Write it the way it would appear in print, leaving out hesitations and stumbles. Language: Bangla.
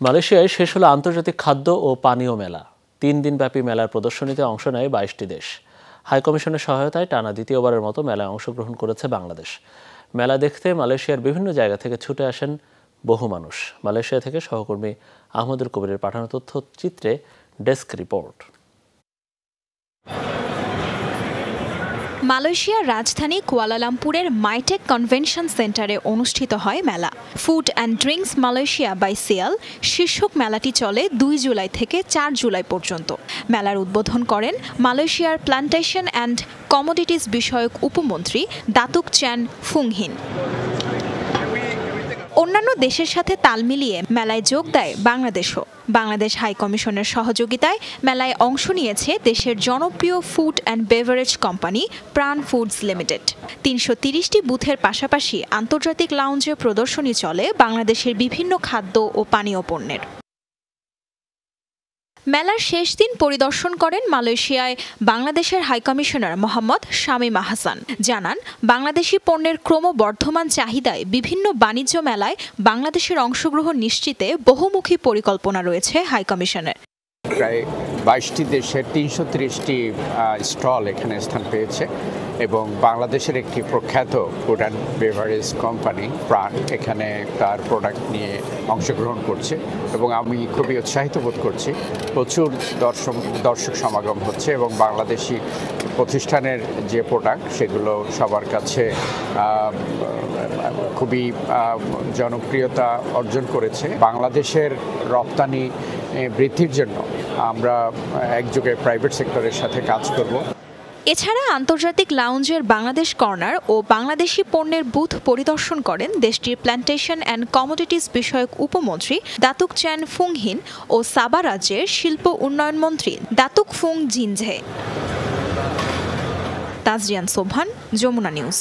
মালয়েশিয়ায় শেষ হলো আন্তর্জাতিক খাদ্য ও পানীয় মেলা। 3 দিনব্যাপী মেলার প্রদর্শনীতে অংশ নেয় 22টি দেশ। হাইকমিশনের সহায়তায় টানা দ্বিতীয়বারের মতো মেলায় অংশগ্রহণ করেছে বাংলাদেশ। মেলা দেখতে মালয়েশিয়ার বিভিন্ন জায়গা থেকে ছুটে আসেন বহু মানুষ। মালয়েশিয়া থেকে সহকর্মী আহমদুল কবিরের পাঠানো তথ্যচিত্রে ডেস্ক রিপোর্ট। মালয়েশিয়ার রাজধানী কুয়ালালামপুরের মাইটেক কনভেনশন সেন্টারে অনুষ্ঠিত হয় মেলা। Food and drinks Malaysia by SIAL শীর্ষক মেলাটি চলে 2 জুলাই থেকে 4 জুলাই পর্যন্ত। মেলার উদ্বোধন করেন মালয়েশিয়ার প্ল্যান্টেশন অ্যান্ড কমোডিটিস বিষয়ক উপমন্ত্রী দাতুক চ্যান ফুংহিন। অন্যান্য দেশের সাথে তাল মিলিয়ে মেলায় যোগ দেয় বাংলাদেশও। বাংলাদেশ হাইকমিশনের সহযোগিতায় মেলায় অংশ নিয়েছে দেশের জনপ্রিয় ফুড অ্যান্ড বেভারেজ কোম্পানি প্রাণ ফুডস লিমিটেড। 330টি বুথের পাশাপাশি আন্তর্জাতিক লাউঞ্জে প্রদর্শনী চলে বাংলাদেশের বিভিন্ন খাদ্য ও পানীয় পণ্যের। মেলার শেষ দিন পরিদর্শন করেন মালয়েশিয়ায় বাংলাদেশের হাইকমিশনার মোহাম্মদ শামীম আহসান। জানান, বাংলাদেশি পণ্যের ক্রমবর্ধমান চাহিদায় বিভিন্ন বাণিজ্য মেলায় বাংলাদেশের অংশগ্রহণ নিশ্চিতে বহুমুখী পরিকল্পনা রয়েছে হাইকমিশনের। প্রায় 22টি দেশের 330টি স্টল এখানে স্থান পেয়েছে এবং বাংলাদেশের একটি প্রখ্যাত ফুড অ্যান্ড বেভারেজ কোম্পানি প্রাণ এখানে তার প্রোডাক্ট নিয়ে অংশগ্রহণ করছে এবং আমি খুবই উৎসাহিত বোধ করছি। প্রচুর দর্শক সমাগম হচ্ছে এবং বাংলাদেশি প্রতিষ্ঠানের যে প্রোডাক্ট সেগুলো সবার কাছে খুবই জনপ্রিয়তা অর্জন করেছে। বাংলাদেশের রপ্তানি বৃদ্ধির জন্য আমরা একযোগে প্রাইভেট সেক্টরের সাথে কাজ করব। এছাড়া আন্তর্জাতিক লাউঞ্জের বাংলাদেশ কর্নার ও বাংলাদেশি পণ্যের বুথ পরিদর্শন করেন দেশটির প্ল্যান্টেশন অ্যান্ড কমোডিটিস বিষয়ক উপমন্ত্রী দাতুক চ্যান ফুংহিন ও সাবা রাজ্যের শিল্প উন্নয়ন মন্ত্রী দাতুক ফুং জিনঝে। তাজরিয়ান সোবহান, যমুনা নিউজ।